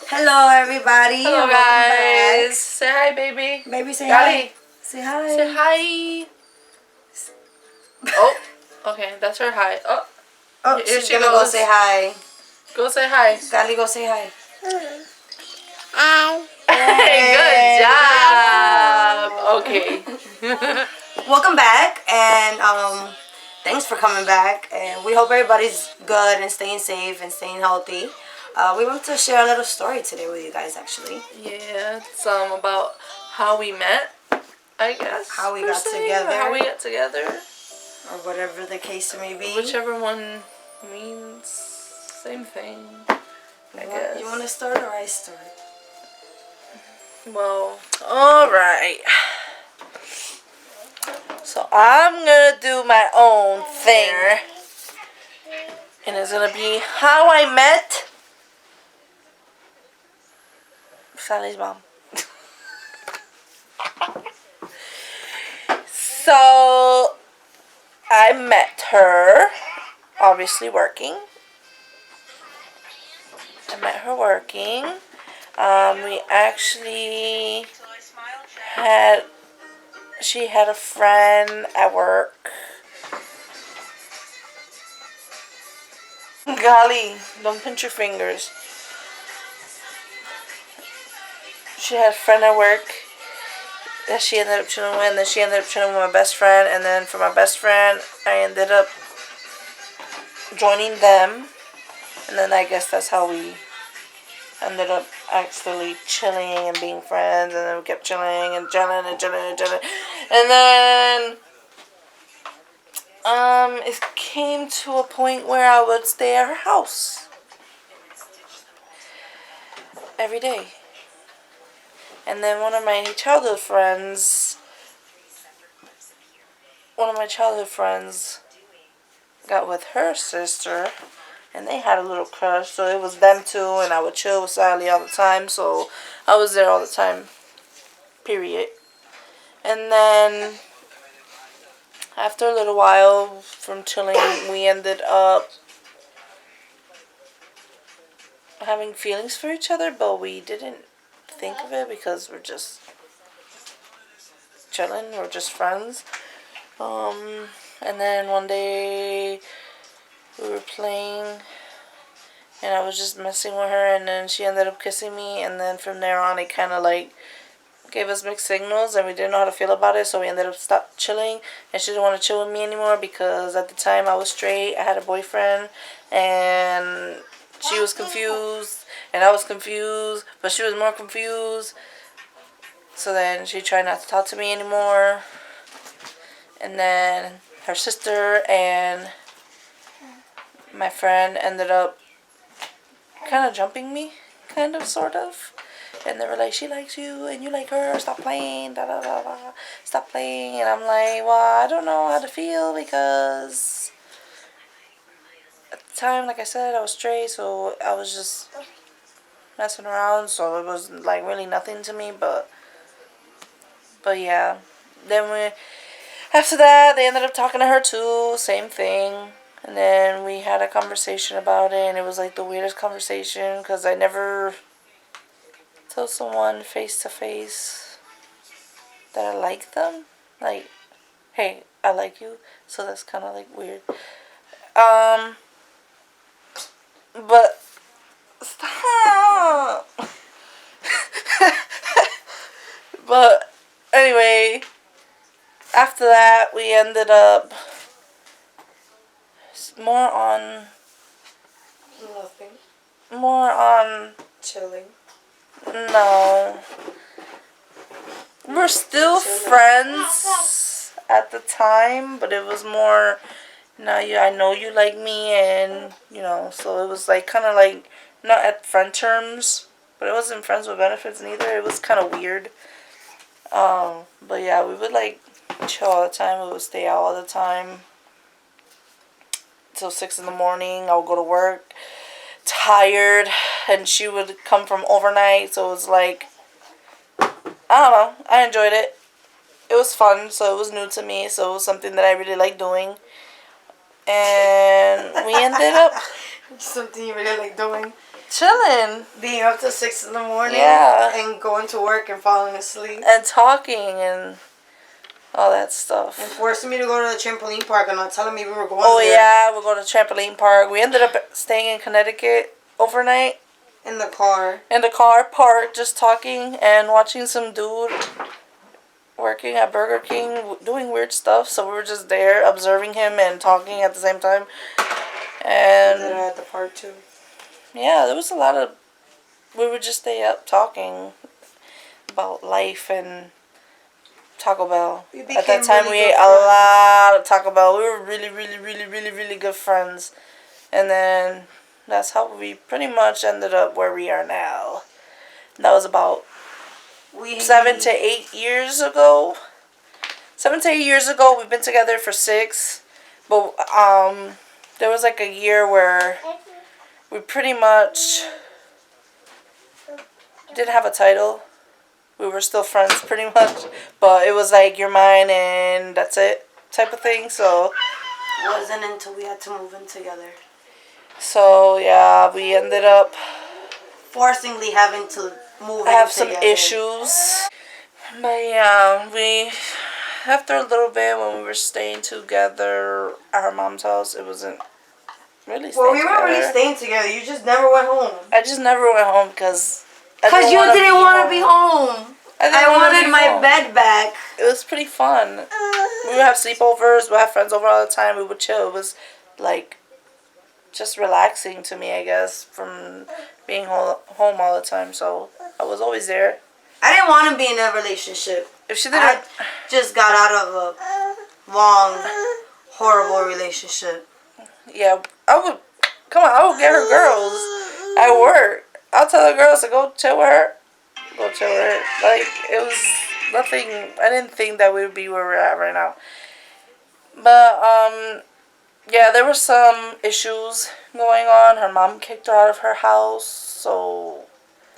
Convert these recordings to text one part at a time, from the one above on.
Hello, everybody. Hello, and guys. Back. Say hi, baby. Baby, say Gali. hi. Say hi. Say hi. Oh, okay. That's her hi. Oh, Oh, here she's she gonna goes. go say hi. Go say hi. Gali, go say hi. Hi. Good job. Okay. Welcome back, and thanks for coming back. And we hope everybody's good and staying safe and staying healthy. We want to share a little story today with you guys, actually. Yeah, it's about how we met, I guess. How we got together. How we got together. Or whatever the case may be. Whichever one means same thing. I guess. You want to start or I start? Well, alright. So I'm gonna do my own thing. And it's gonna be how I met Sally's mom. So I met her obviously working. I met her working. We actually she had a friend at work. Golly, don't pinch your fingers. She had a friend at work that she ended up chilling with, and then she ended up chilling with my best friend, and then for my best friend, I ended up joining them, and then I guess that's how we ended up actually chilling and being friends, and then we kept chilling and chilling and chilling and chilling. And then it came to a point where I would stay at her house every day. And then one of my childhood friends got with her sister. And they had a little crush, so it was them two, and I would chill with Sally all the time, so I was there all the time, period. And then, after a little while from chilling, we ended up having feelings for each other, but we didn't think of it because we're just chilling, we're just friends. And then one day, we were playing, and I was just messing with her, and then she ended up kissing me, and then from there on, it kind of like gave us mixed signals, and we didn't know how to feel about it, so we ended up stopped chilling, and she didn't want to chill with me anymore, because at the time I was straight, I had a boyfriend, and she was confused, and I was confused, but she was more confused, so then she tried not to talk to me anymore, and then her sister and my friend ended up kind of jumping me, kind of, sort of. And they were like, she likes you, and you like her, stop playing, da da da da, stop playing. And I'm like, well, I don't know how to feel, because at the time, like I said, I was straight, so I was just messing around, so it was like really nothing to me, but yeah. Then after that, they ended up talking to her too, same thing. And then we had a conversation about it, and it was like the weirdest conversation, because I never tell someone face to face that I like them. Like, hey, I like you. So that's kind of like weird. But stop. But anyway, after that, we ended up more on Chilling. No. We're still friends at the time, but it was more, I know you like me, and, so it was like kind of like, not at friend terms, but it wasn't friends with benefits neither. It was kind of weird. But yeah, we would like chill all the time. We would stay out all the time till 6 in the morning. I would go to work tired, and she would come from overnight, so it was like, I don't know, I enjoyed it. It was fun, so it was new to me, so it was something that I really liked doing. And we ended up something you really like doing. chilling. Being up till 6 in the morning. Yeah. And going to work and falling asleep. And talking and all that stuff. And forcing me to go to the trampoline park and not telling me we were going Oh, there. yeah, we're going to trampoline park. We ended up staying in Connecticut overnight. In the car. In the car park, just talking and watching some dude working at Burger King, doing weird stuff. So we were just there observing him and talking at the same time. And We did it at the park too. yeah, there was a lot of... We would just stay up talking about life and Taco Bell. At that time, we ate a lot of Taco Bell. We were really, really, really, really, really good friends. And then that's how we pretty much ended up where we are now. That was about 7 to 8 years ago. 7 to 8 years ago. We've been together for 6. But there was like a year where we pretty much didn't have a title. We were still friends pretty much. But it was like you're mine and that's it type of thing. So it wasn't until we had to move in together. So yeah, we ended up forcingly having to move in have together. Some issues. But yeah, we after a little bit when we were staying together at her mom's house, it wasn't really staying we weren't really staying together. You just never went home. I just never went home because you didn't want to be home. I wanted my bed back. It was pretty fun. We would have sleepovers. We'd have friends over all the time. We would chill. It was like just relaxing to me, I guess, from being home all the time. So I was always there. I didn't want to be in a relationship. If she didn't, I just got out of a long, horrible relationship. Yeah, I would get her girls at work. I'll tell the girls to go chill with her. Go chill with her. Like, it was nothing. I didn't think that we would be where we're at right now. But, yeah, there were some issues going on. Her mom kicked her out of her house, so...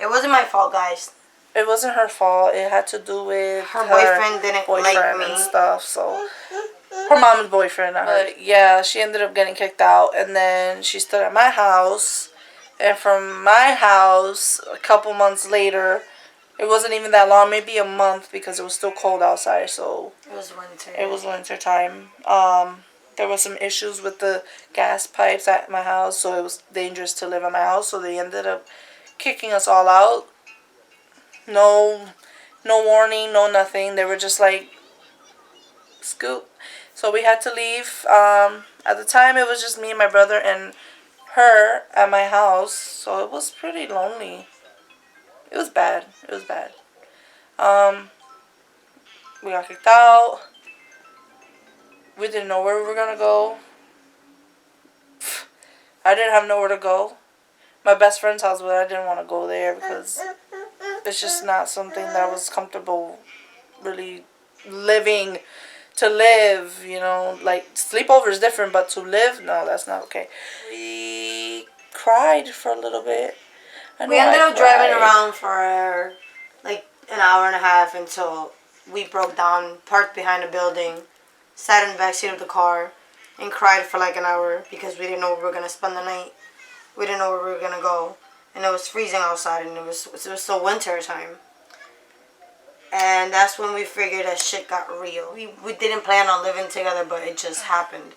It wasn't my fault, guys. It wasn't her fault. It had to do with her boyfriend didn't like me and stuff, so... Her mom's boyfriend, not her. But, yeah, she ended up getting kicked out, and then she stood at my house. And from my house, a couple months later, it wasn't even that long, maybe a month, because it was still cold outside, so... It was winter. It was winter time. There was some issues with the gas pipes at my house, so it was dangerous to live in my house, so they ended up kicking us all out. No warning, no nothing. They were just like, scoop. So we had to leave. At the time, it was just me and my brother and her at my house, so it was pretty lonely. It was bad. It was bad. We got kicked out. We didn't know where we were gonna go. I didn't have nowhere to go. My best friend's house, but I didn't want to go there because it's just not something that I was comfortable really living. To live, you know, like sleepover is different, but to live, no, that's not okay. We cried for a little bit. We ended up driving around for like an hour and a half until we broke down, parked behind a building, sat in the backseat of the car, and cried for like an hour because we didn't know where we were gonna spend the night. We didn't know where we were gonna go, and it was freezing outside, and it was still winter time. And that's when we figured that shit got real. We didn't plan on living together, but it just happened.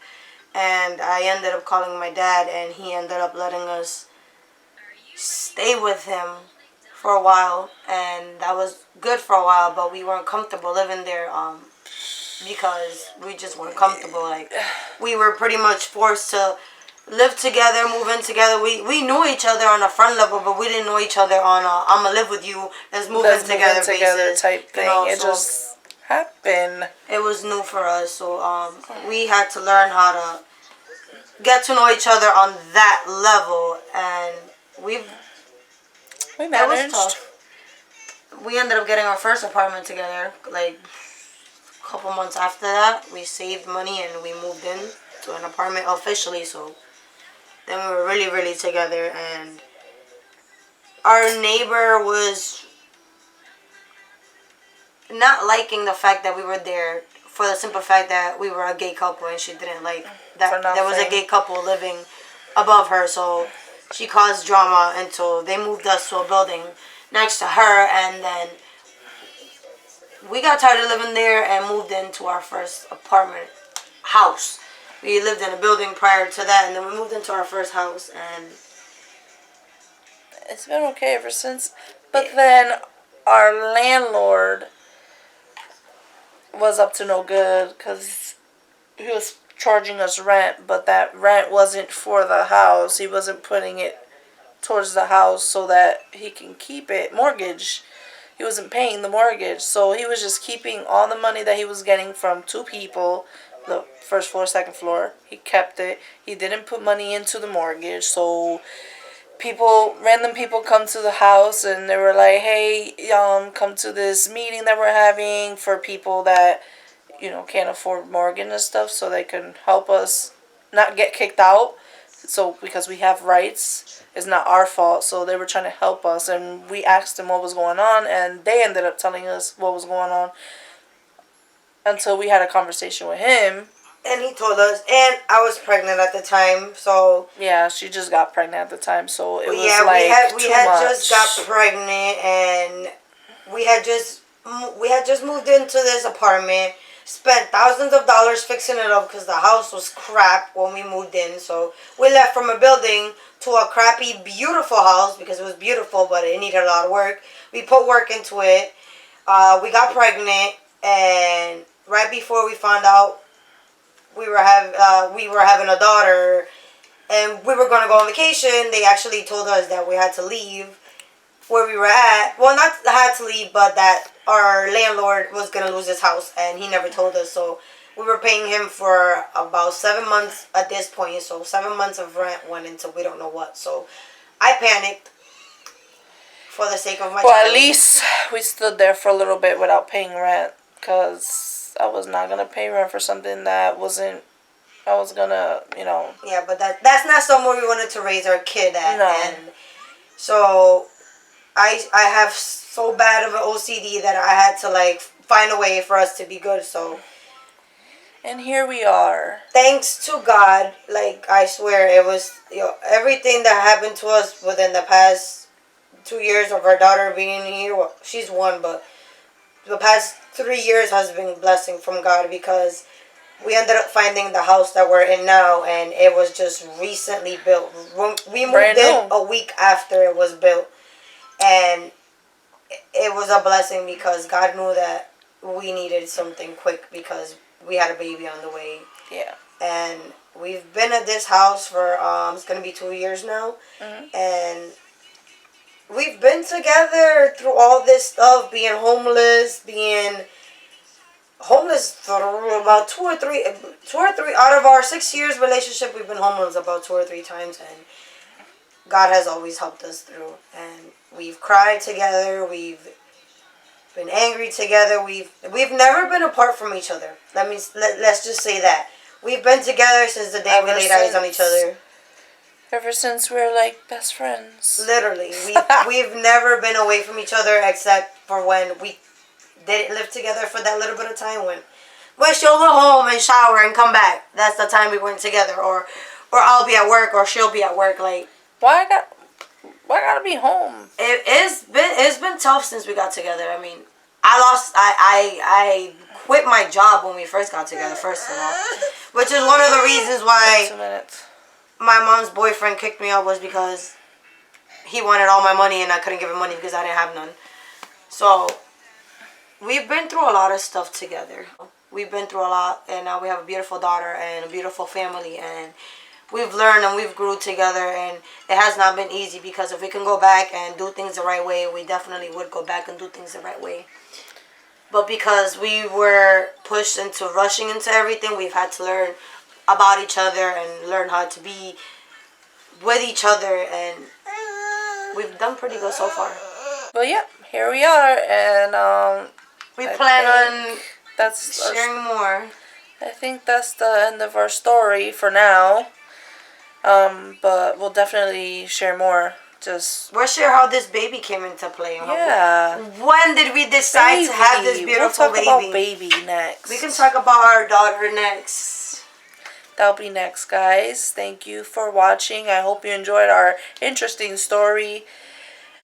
And I ended up calling my dad, and he ended up letting us stay with him for a while. And that was good for a while, but we weren't comfortable living there because we just weren't comfortable. Like, we were pretty much forced to live together, move in together. We knew each other on a friend level, but we didn't know each other on a I'm gonna live with you, let's move in together basis type thing. You know, it just happened. It was new for us, so we had to learn how to get to know each other on that level, and we managed. That was tough. We ended up getting our first apartment together, like a couple months after that. We saved money and we moved in to an apartment officially, so then we were really, really together, and our neighbor was not liking the fact that we were there for the simple fact that we were a gay couple, and she didn't like that there was a gay couple living above her, so she caused drama until they moved us to a building next to her, and then we got tired of living there and moved into our first apartment house. We lived in a building prior to that, and then we moved into our first house, and it's been okay ever since. But then our landlord was up to no good because he was charging us rent, but that rent wasn't for the house. He wasn't putting it towards the house so that he can keep it mortgage. He wasn't paying the mortgage, so he was just keeping all the money that he was getting from two people, the first floor, second floor. He kept it. He didn't put money into the mortgage, so random people come to the house and they were like, hey, come to this meeting that we're having for people that, can't afford mortgage and stuff, so they can help us not get kicked out. So because we have rights, it's not our fault. So they were trying to help us, and we asked them what was going on, and they ended up telling us what was going on until we had a conversation with him. And he told us, and I was pregnant at the time, so yeah, she just got pregnant at the time, so it was we had just got pregnant, and we had just moved into this apartment, spent thousands of dollars fixing it up because the house was crap when we moved in. So we left from a building to a crappy, beautiful house because it was beautiful, but it needed a lot of work. We put work into it. We got pregnant, and right before we found out we were having a daughter, and we were going to go on vacation, they actually told us that we had to leave where we were at. Well, not had to leave, but that our landlord was going to lose his house, and he never told us. So we were paying him for about 7 months at this point. So 7 months of rent went into we don't know what. So I panicked for the sake of my child. Well, at least we stood there for a little bit without paying rent, because I was not going to pay rent for something that wasn't, I was going to, Yeah, but that's not somewhere we wanted to raise our kid at. No. And so I have so bad of an OCD that I had to find a way for us to be good. So, and here we are. Thanks to God, I swear it was everything that happened to us within the past 2 years of our daughter being here. Well, she's 1, but the past 3 years has been a blessing from God, because we ended up finding the house that we're in now, and it was just recently built. We moved in a week after it was built, and it was a blessing because God knew that we needed something quick because we had a baby on the way. Yeah. And we've been at this house for it's gonna be 2 years now, and we've been together through all this stuff, being homeless for about 2 or 3 out of our 6 years relationship. We've been homeless about 2 or 3 times, and God has always helped us through. And we've cried together. We've been angry together. We've never been apart from each other. Let's just say that we've been together since the day we laid eyes on each other. Ever since we're like best friends. Literally, we've never been away from each other except for when we didn't live together for that little bit of time when she'll go home and shower and come back. That's the time we weren't together, or I'll be at work or she'll be at work. Why I gotta be home? It's been tough since we got together. I mean, I quit my job when we first got together, first of all, which is one of the reasons why 2 minutes. My mom's boyfriend kicked me out, was because he wanted all my money and I couldn't give him money because I didn't have none. So we've been through a lot of stuff together. We've been through a lot, and now we have a beautiful daughter and a beautiful family, and we've learned and we've grew together, and it has not been easy, because if we can go back and do things the right way, we definitely would go back and do things the right way. But because we were pushed into rushing into everything, we've had to learn about each other and learn how to be with each other, and we've done pretty good so far. But yeah, here we are, and we plan on that's sharing more. I think that's the end of our story for now. But we'll definitely share more. We'll share how this baby came into play. Yeah. When did we decide to have this beautiful baby? We'll talk about baby next. We can talk about our daughter next. that'll be next, guys. Thank you for watching. I hope you enjoyed our interesting story.